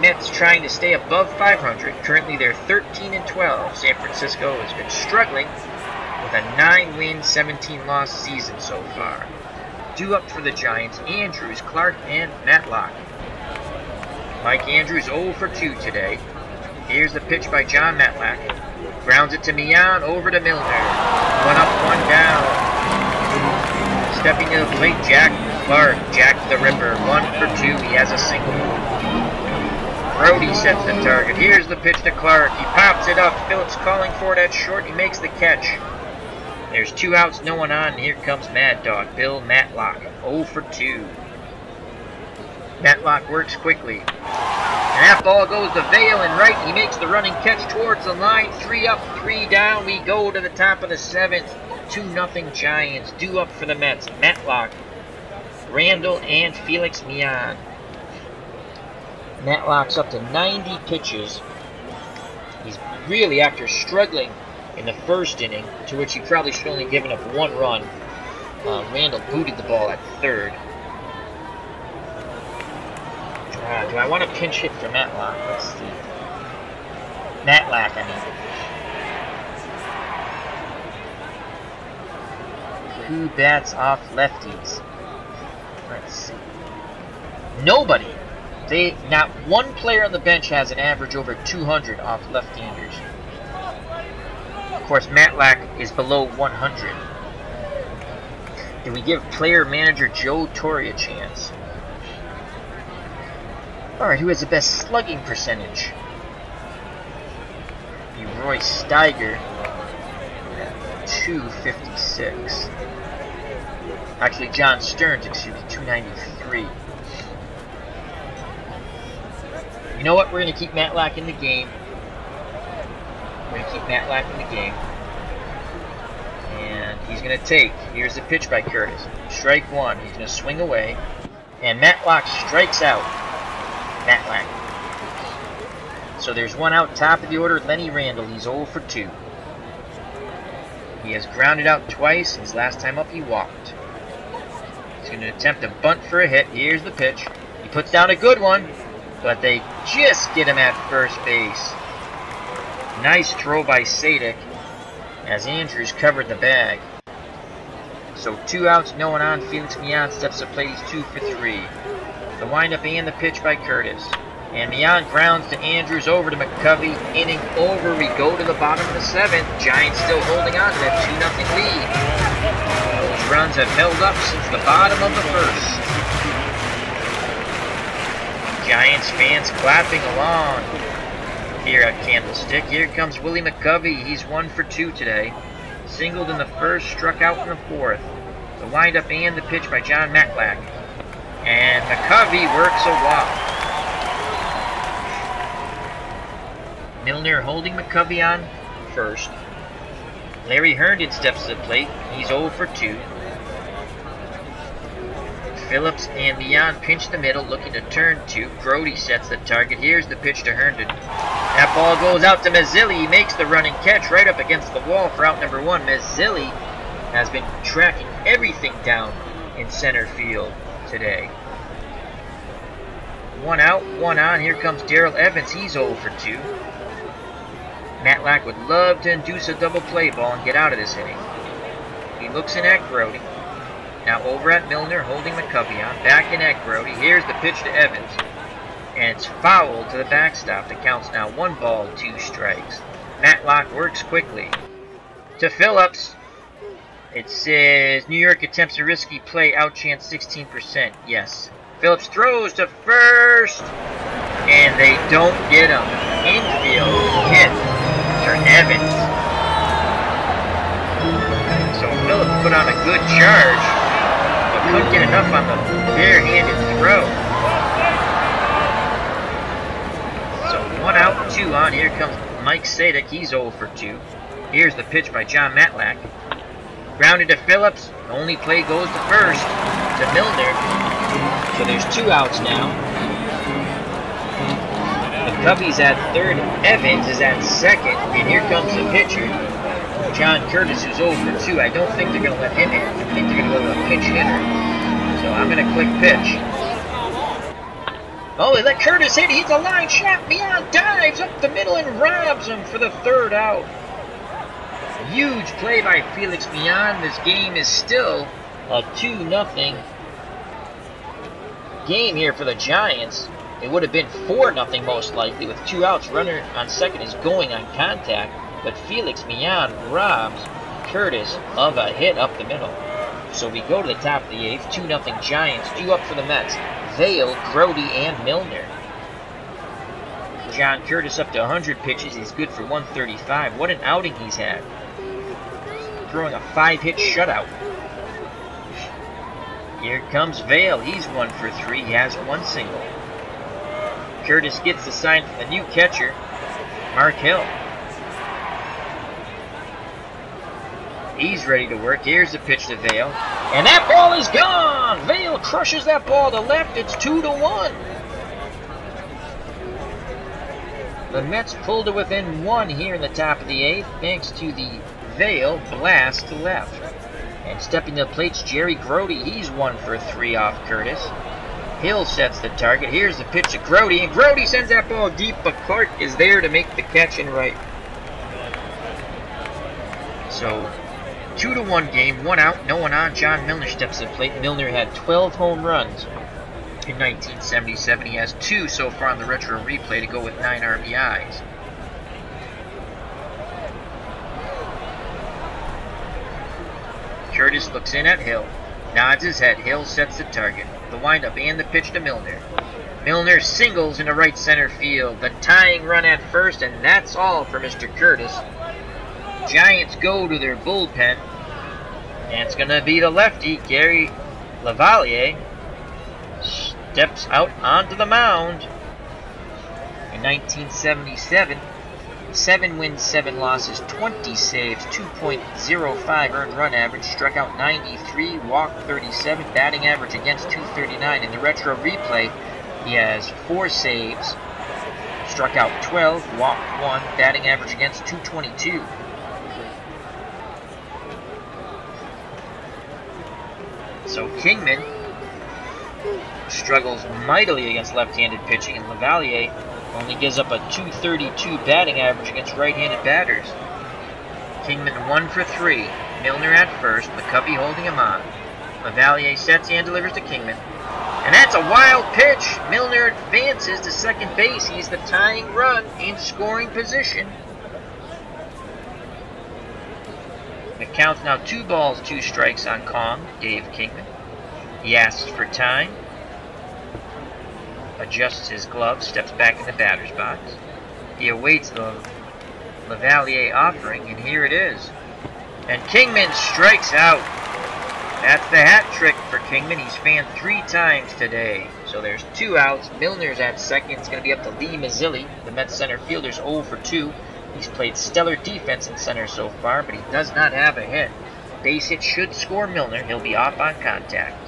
Speaker 1: Mets trying to stay above 500. Currently they're 13-12. San Francisco has been struggling with a 9-win, 17-loss season so far. Due up for the Giants, Andrews, Clark, and Matlack. Mike Andrews 0 for 2 today. Here's the pitch by Jon Matlack. Grounds it to Millan, over to Milner. 1 up, 1 down. Stepping to the plate, Jack Clark. Jack the Ripper, 1 for 2. He has a single. Brody sets the target. Here's the pitch to Clark. He pops it up. Phillips calling for it at short. He makes the catch. There's 2 outs, no one on. And here comes Mad Dog, Bill Matlack. 0 for 2. Matlack works quickly. And that ball goes to Vail and right. He makes the running catch towards the line. 3 up, 3 down. We go to the top of the 7th. 2-0 Giants. Due up for the Mets. Matlack, Randall, and Felix Millan. Matlack's up to 90 pitches. He's really, after struggling in the first inning, to which he probably should only given up 1 run, Randall booted the ball at third. Do I want to pinch hit for Matlack? Let's see. Matlack, I mean. Who bats off lefties? Let's see. Nobody. Not one player on the bench has an average over 200 off left-handers. Of course, Matlack is below 100. Do we give player manager Joe Torre a chance? Alright, who has the best slugging percentage? Be Roy Steiger at 256. Actually, John Stearns, excuse me, 293. You know what? We're going to keep Matlack in the game. We're going to keep Matlack in the game. And he's going to take. Here's the pitch by Curtis. Strike 1. He's going to swing away. And Matlack strikes out. Matlack. So there's 1 out, top of the order, Lenny Randall. He's 0 for 2. He has grounded out twice. His last time up, he walked. He's going to attempt a bunt for a hit. Here's the pitch. He puts down a good one, but they just get him at first base. Nice throw by Sadik as Andrews covered the bag. So 2 outs, no one on. Felix Millan steps to plate. He's 2 for 3. The windup and the pitch by Curtis. And Millan grounds to Andrews, over to McCovey. Inning over. We go to the bottom of the 7th. Giants still holding on to that 2-0 lead. Those runs have held up since the bottom of the 1st. Giants fans clapping along here at Candlestick. Here comes Willie McCovey. He's 1 for 2 today. Singled in the 1st, struck out in the 4th. The windup and the pitch by Jon Matlack. And McCovey works a walk. Milner holding McCovey on first. Larry Herndon steps to the plate. He's 0 for 2. Phillips and Millan pinch the middle, looking to turn 2. Brody sets the target. Here's the pitch to Herndon. That ball goes out to Mazzilli. He makes the running catch right up against the wall for out number 1. Mazzilli has been tracking everything down in center field today. 1 out, 1 on. Here comes Darrell Evans. He's 0 for 2. Matlack would love to induce a double play ball and get out of this inning. He looks in at Brody. Now over at Milner, holding McCovey on. Back in at Brody. Here's the pitch to Evans. And it's fouled to the backstop. The count's now 1 ball, 2 strikes. Matlack works quickly to Phillips. It says New York attempts a risky play, outchance 16%. Yes. Phillips throws to first, and they don't get him. Infield hit for Evans. So Phillips put on a good charge, but couldn't get enough on the bare-handed throw. So 1 out, 2 on. Here comes Mike Sadek. He's 0 for 2. Here's the pitch by Jon Matlack. Grounded to Phillips. The only play goes to first, to Milner. So there's 2 outs now. The Cubbies at third. Evans is at second. And here comes the pitcher, Jon Curtis, who's 0 for 2. I don't think they're going to let him in. I think they're going to go to a pinch hitter. So I'm going to click pitch. Oh, they let Curtis hit. He's a line shot. Beyond dives up the middle and robs him for the 3rd out. Huge play by Felix Millan. This game is still a 2-0 game here for the Giants. It would have been 4-0 most likely with 2 outs. Runner on second is going on contact, but Felix Millan robs Curtis of a hit up the middle. So we go to the top of the 8th. 2-0 Giants. Due up for the Mets. Vail, Grody, and Milner. Jon Curtis up to 100 pitches. He's good for 135. What an outing he's had. Throwing a 5-hit shutout. Here comes Vail. He's 1 for 3. He has 1 single. Curtis gets the sign from the new catcher, Mark Hill. He's ready to work. Here's the pitch to Vail. And that ball is gone! Vail crushes that ball to left. It's 2-1. The Mets pulled to within 1 here in the top of the 8th, thanks to the Vail blast to left. And stepping to the plate's Jerry Grody. He's 1 for 3 off Curtis. Hill sets the target. Here's the pitch to Grody, and Grody sends that ball deep, but Clark is there to make the catch and right. So, 2-1 game, 1 out, no one on. John Milner steps to the plate. Milner had 12 home runs in 1977. He has 2 so far on the retro replay to go with 9 RBIs. Curtis looks in at Hill, nods his head. Hill sets the target. The windup and the pitch to Milner. Milner singles into right center field. The tying run at first, and that's all for Mr. Curtis. Giants go to their bullpen, and it's going to be the lefty, Gary Lavalier. Steps out onto the mound. In 1977, 7 wins, 7 losses, 20 saves, 2.05 earned run average, struck out 93, walked 37, batting average against 239. In the retro replay, he has 4 saves, struck out 12, walked 1, batting average against 222. So Kingman struggles mightily against left-handed pitching, and Lavalier only gives up a 232 batting average against right-handed batters. Kingman 1 for 3. Milner at first, McCovey holding him on. Lavalier sets and delivers to Kingman. And that's a wild pitch. Milner advances to second base. He's the tying run in scoring position. The count's now 2 balls, 2 strikes on Kong, Dave Kingman. He asks for time. Adjusts his glove, steps back in the batter's box. He awaits the Lavalier offering, and here it is. And Kingman strikes out. That's the hat trick for Kingman. He's fanned 3 times today. So there's 2 outs. Milner's at second. It's going to be up to Lee Mazzilli. The Mets center fielder's 0 for 2. He's played stellar defense in center so far, but he does not have a hit. Base hit should score Milner. He'll be off on contact.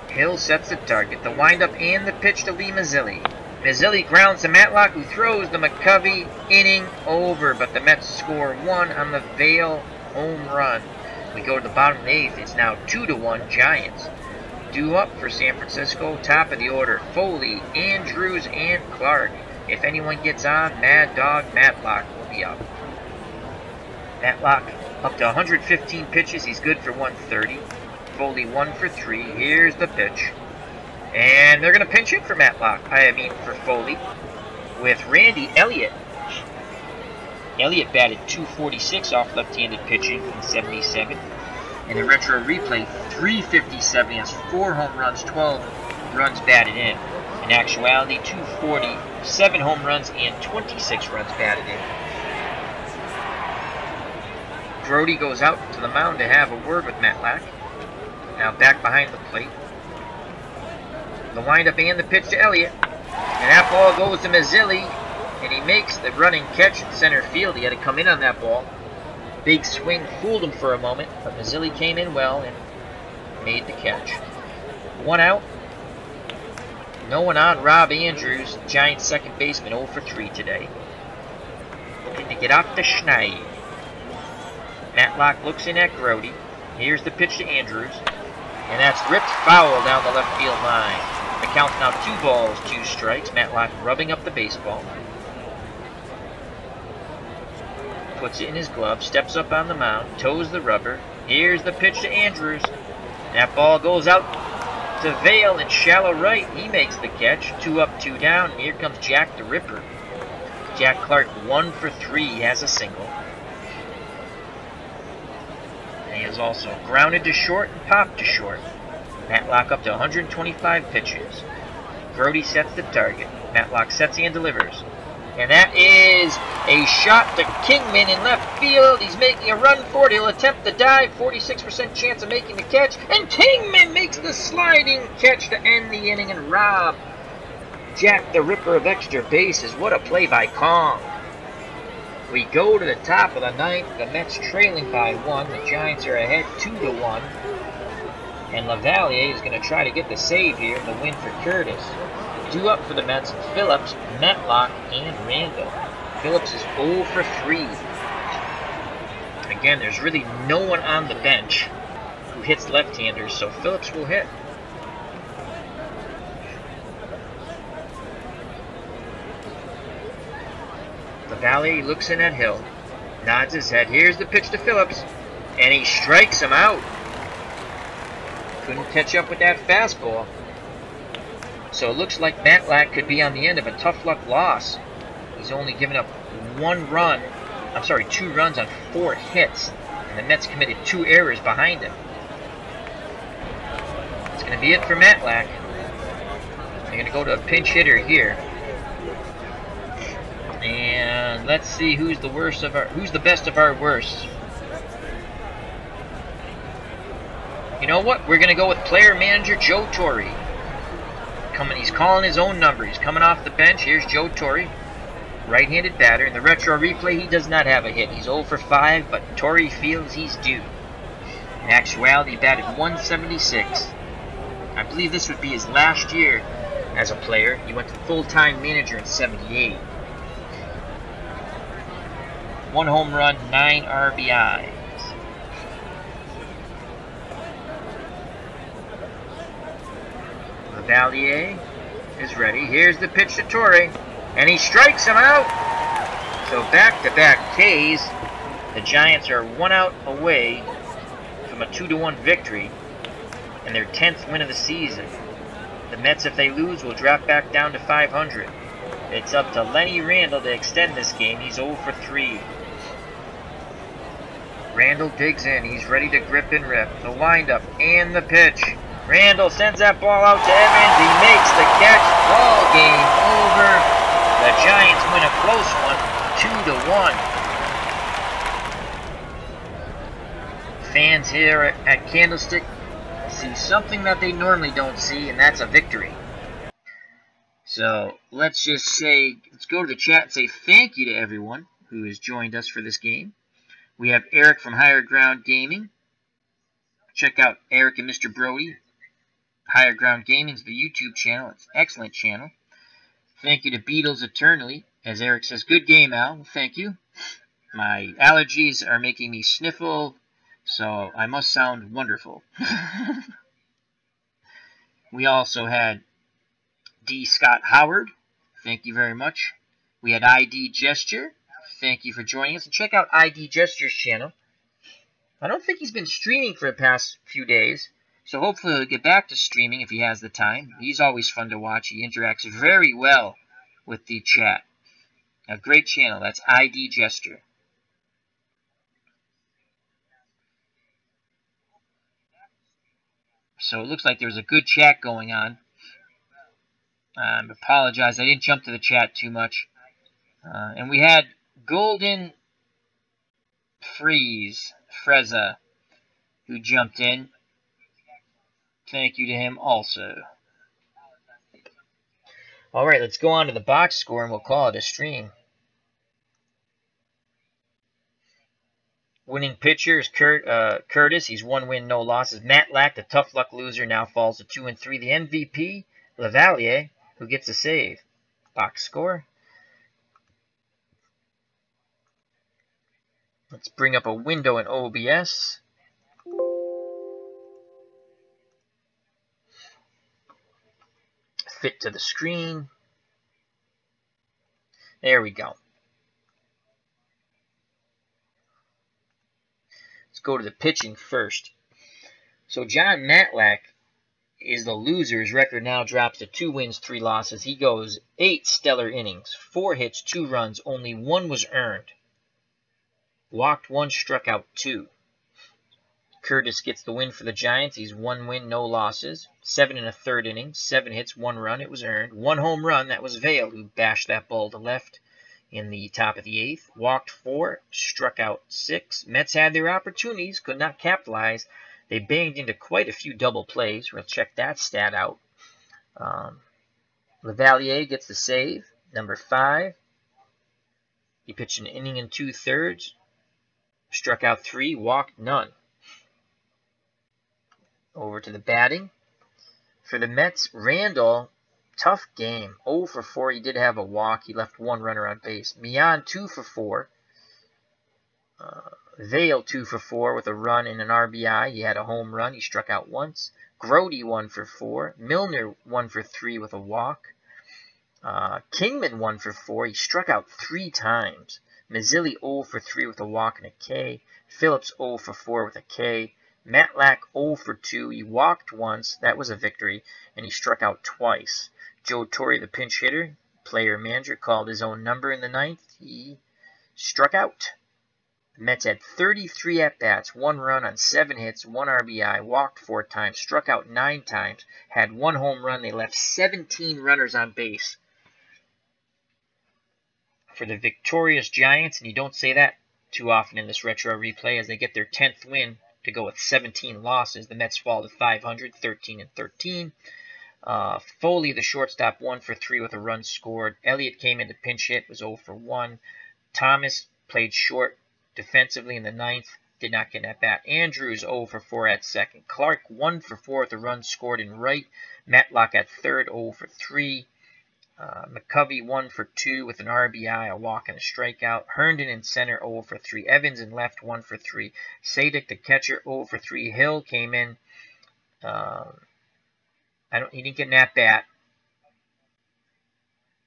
Speaker 1: Hill sets the target. The windup and the pitch to Lee Mazzilli. Mazzilli grounds to Matlack, who throws the McCovey. Inning over, but the Mets score 1 on the Vail home run. We go to the bottom of the 8th. It's now 2-1 Giants. Due up for San Francisco, top of the order, Foley, Andrews, and Clark. If anyone gets on, Mad Dog Matlack will be up. Matlack up to 115 pitches. He's good for 130. Foley 1 for 3. Here's the pitch. And they're going to pinch hit for Matlack. For Foley with Randy Elliott. Elliott batted .246 off left-handed pitching in '77. And the retro replay, .357. He has 4 home runs, 12 runs batted in. In actuality, .240, 7 home runs, and 26 runs batted in. Brody goes out to the mound to have a word with Matlack. Now back behind the plate. The windup and the pitch to Elliott. And that ball goes to Mazzilli. And he makes the running catch in center field. He had to come in on that ball. Big swing fooled him for a moment, but Mazzilli came in well and made the catch. 1 out. No one on. Rob Andrews, Giants second baseman, 0 for 3 today. Looking to get off the schneid. Matlack looks in at Grody. Here's the pitch to Andrews. And that's ripped foul down the left field line. The count's now 2 balls, 2 strikes. Matlack rubbing up the baseball. Puts it in his glove, steps up on the mound, toes the rubber. Here's the pitch to Andrews. That ball goes out to Vail in shallow right. He makes the catch. 2 up, 2 down. And here comes Jack the Ripper. Jack Clark 1 for 3. He has a single. And he has also grounded to short and popped to short. Matlack up to 125 pitches. Grody sets the target. Matlack sets and delivers. And that is a shot to Kingman in left field. He's making a run for it. He'll attempt the dive. 46% chance of making the catch. And Kingman makes the sliding catch to end the inning and rob Jack the Ripper of extra bases. What a play by Kong. We go to the top of the 9th. The Mets trailing by 1. The Giants are ahead 2-1. And Lavalier is going to try to get the save here. The win for Curtis. 2 up for the Mets, Phillips, Matlack, and Randall. Phillips is 0 for 3. Again, there's really no one on the bench who hits left-handers, so Phillips will hit. The Valley looks in at Hill, nods his head. Here's the pitch to Phillips, and he strikes him out. Couldn't catch up with that fastball. So it looks like Matlack could be on the end of a tough luck loss. He's only given up 2 runs on 4 hits. And the Mets committed 2 errors behind him. It's going to be it for Matlack. They're going to go to a pinch hitter here. And let's see who's the best of our worst. You know what? We're going to go with player manager Joe Torre. He's calling his own number. He's coming off the bench. Here's Joe Torre, right-handed batter. In the retro replay, he does not have a hit. He's 0 for 5, but Torre feels he's due. In actuality, he batted .176. I believe this would be his last year as a player. He went to full-time manager in '78. 1 home run, 9 RBIs. Valier is ready. Here's the pitch to Torre, and he strikes him out. So back-to-back Ks. The Giants are 1 out away from a 2-1 victory and their 10th win of the season. The Mets, if they lose, will drop back down to 500. It's up to Lenny Randall to extend this game. He's 0 for 3. Randall digs in. He's ready to grip and rip. The windup and the pitch. Randall sends that ball out to Evans. He makes the catch. Ball game over. The Giants win a close one, 2-1. Fans here at Candlestick see something that they normally don't see, and that's a victory. So let's go to the chat and say thank you to everyone who has joined us for this game. We have Eric from Higher Ground Gaming. Check out Eric and Mr. Brody. Higher Ground Gaming is the YouTube channel. It's an excellent channel. Thank you to Beatles Eternally. As Eric says, good game, Al. Well, thank you. My allergies are making me sniffle, so I must sound wonderful. We also had D. Scott Howard. Thank you very much. We had ID Gesture. Thank you for joining us. And check out ID Gesture's channel. I don't think he's been streaming for the past few days, so hopefully he'll get back to streaming if he has the time. He's always fun to watch. He interacts very well with the chat. A great channel. That's ID Gesture. So it looks like there's a good chat going on. I apologize, I didn't jump to the chat too much. And we had Golden Freza, who jumped in. Thank you to him also. All right, let's go on to the box score, and we'll call it a stream. Winning pitcher is Curtis. He's 1 win, no losses. Matlack, the tough luck loser, now falls to 2 and 3. The MVP, Lavalier, who gets a save. Box score. Let's bring up a window in OBS. Fit to the screen. There we go. Let's go to the pitching first. So Jon Matlack is the loser. His record now drops to 2 wins, 3 losses. He goes 8 stellar innings, 4 hits, 2 runs. Only 1 was earned. Walked 1, struck out 2. Curtis gets the win for the Giants. He's 1 win, no losses. 7 1/3 innings, 7 hits, 1 run. It was earned. 1 home run. That was Vail, who bashed that ball to left in the top of the 8th. Walked 4, struck out 6. Mets had their opportunities, could not capitalize. They banged into quite a few double plays. We'll check that stat out. Lavalier gets the save, number 5. He pitched an inning and 2/3. Struck out 3, walked none. Over to the batting. For the Mets, Randall, tough game. 0 for 4. He did have a walk. He left 1 runner on base. Mian, 2 for 4. Vail, 2 for 4 with a run and an RBI. He had a home run. He struck out once. Grody, 1 for 4. Milner, 1 for 3 with a walk. Kingman, 1 for 4. He struck out 3 times. Mazzilli, 0 for 3 with a walk and a K. Phillips, 0 for 4 with a K. Matlack, 0 for 2. He walked once. That was a victory. And he struck out twice. Joe Torre, the pinch hitter, player manager, called his own number in the 9th. He struck out. The Mets had 33 at-bats, 1 run on 7 hits, 1 RBI, walked 4 times, struck out 9 times, had 1 home run. They left 17 runners on base. For the victorious Giants, and you don't say that too often in this retro replay, as they get their 10th win to go with 17 losses. The Mets fall to 500, 13 and 13. Foley, the shortstop, 1 for 3 with a run scored. Elliott came in to pinch hit, was 0 for 1. Thomas played short defensively in the 9th, did not get at bat. Andrews, 0 for 4 at second. Clark, 1 for 4 with a run scored in right. Matlock at third, 0 for 3. McCovey, 1 for 2 with an RBI, a walk, and a strikeout. Herndon in center, 0 for 3. Evans in left, 1 for 3. Sadik, the catcher, 0 for 3. Hill came in. He didn't get an at-bat.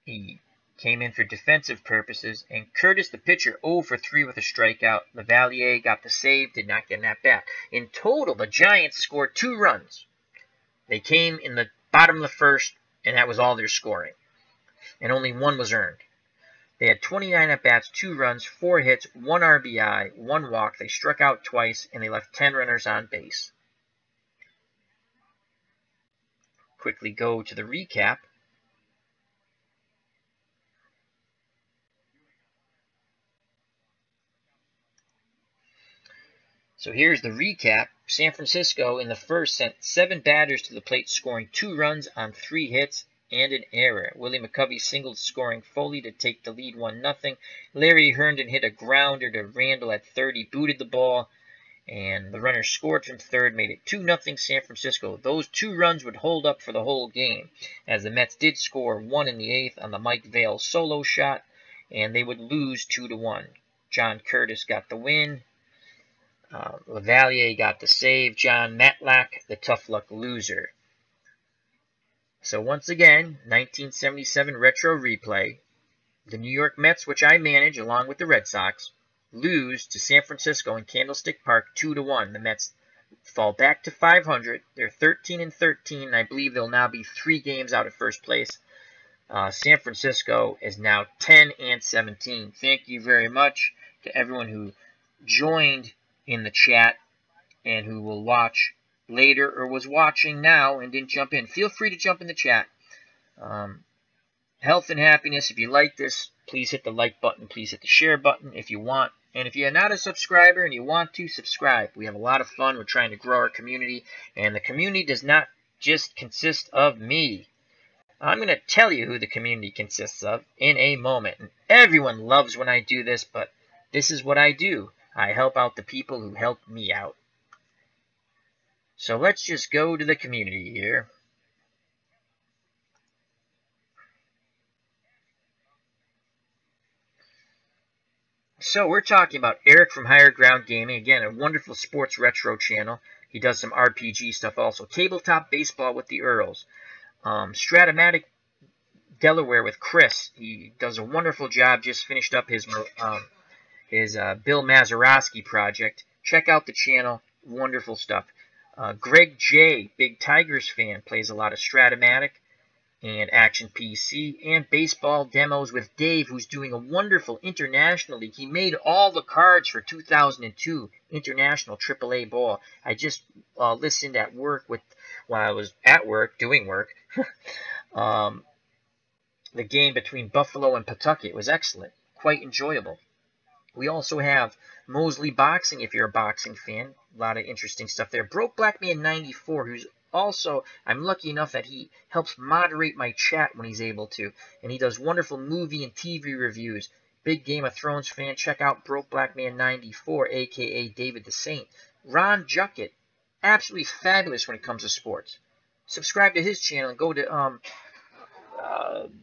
Speaker 1: He came in for defensive purposes. And Curtis, the pitcher, 0 for 3 with a strikeout. Lavalier got the save, did not get an at-bat. In total, the Giants scored 2 runs. They came in the bottom of the first, and that was all their scoring. And only 1 was earned. They had 29 at-bats, 2 runs, 4 hits, 1 RBI, 1 walk. They struck out twice, and they left 10 runners on base. Quickly go to the recap. So here's the recap. San Francisco in the first sent 7 batters to the plate, scoring 2 runs on 3 hits and an error. Willie McCovey singled, scoring Foley to take the lead 1-0. Larry Herndon hit a grounder to Randall at third. He booted the ball, and the runner scored from third, made it 2-0 San Francisco. Those 2 runs would hold up for the whole game, as the Mets did score 1 in the 8th on the Mike Vail solo shot, and they would lose 2-1. Jon Curtis got the win. Lavalier got the save. Jon Matlack, the tough luck loser. So once again, 1977 retro replay. The New York Mets, which I manage along with the Red Sox, lose to San Francisco in Candlestick Park 2-1. The Mets fall back to 500. They're 13 and 13. And I believe they'll now be 3 games out of first place. San Francisco is now 10 and 17. Thank you very much to everyone who joined in the chat and who will watch later or was watching now and didn't jump in, feel free to jump in the chat. Health and happiness. If you like this, please hit the like button. Please hit the share button if you want. And if you're not a subscriber and you want to, subscribe. We have a lot of fun. We're trying to grow our community. And the community does not just consist of me. I'm going to tell you who the community consists of in a moment. And everyone loves when I do this, but this is what I do. I help out the people who help me out. So let's just go to the community here. So we're talking about Eric from Higher Ground Gaming. Again, a wonderful sports retro channel. He does some RPG stuff also. Tabletop Baseball with the Earls. Stratomatic Delaware with Chris. He does a wonderful job. Just finished up his Bill Mazeroski project. Check out the channel. Wonderful stuff. Greg J, big Tigers fan, plays a lot of Stratomatic and Action PC, and baseball demos with Dave, who's doing a wonderful international league. He made all the cards for 2002 International AAA Ball. I just listened at work while I was at work, doing work, the game between Buffalo and Pawtucket. It was excellent, quite enjoyable. We also have Mosley Boxing, if you're a boxing fan. A lot of interesting stuff there. Broke Black Man 94, who's also, I'm lucky enough that he helps moderate my chat when he's able to. And he does wonderful movie and TV reviews. Big Game of Thrones fan. Check out Broke Black Man 94, a.k.a. David the Saint. Ron Juckett, absolutely fabulous when it comes to sports. Subscribe to his channel and go to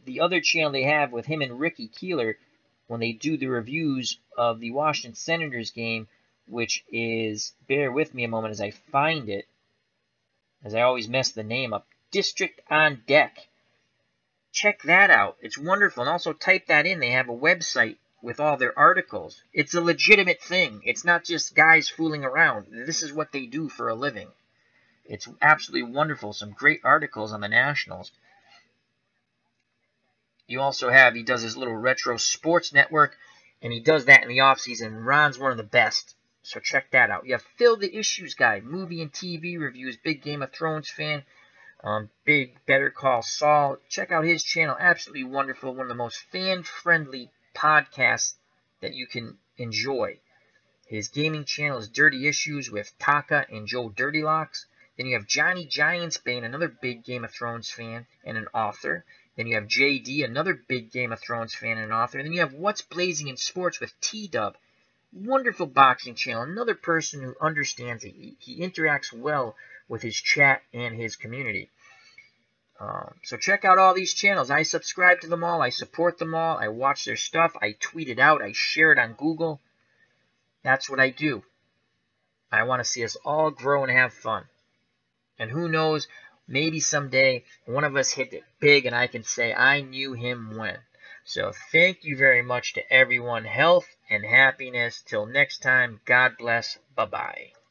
Speaker 1: the other channel they have with him and Ricky Keeler when they do the reviews of the Washington Senators game, which is, bear with me a moment as I find it, as I always mess the name up, District on Deck. Check that out. It's wonderful. And also type that in. They have a website with all their articles. It's a legitimate thing. It's not just guys fooling around. This is what they do for a living. It's absolutely wonderful. Some great articles on the Nationals. You also have, he does his little retro sports network, and he does that in the off-season. Ron's one of the best, so check that out. You have Phil the Issues Guy, movie and TV reviews, big Game of Thrones fan, big Better Call Saul. Check out his channel, absolutely wonderful, one of the most fan-friendly podcasts that you can enjoy. His gaming channel is Dirty Issues with Taka and Joe Dirtylocks. Then you have Johnny Giantsbane, another big Game of Thrones fan and an author. Then you have JD, another big Game of Thrones fan and author. And then you have What's Blazing in Sports with T-Dub. Wonderful boxing channel. Another person who understands it. He interacts well with his chat and his community. So check out all these channels. I subscribe to them all. I support them all. I watch their stuff. I tweet it out. I share it on Google. That's what I do. I want to see us all grow and have fun. And who knows, maybe someday one of us hit it big and I can say I knew him when. So thank you very much to everyone. Health and happiness. Till next time, God bless. Bye-bye.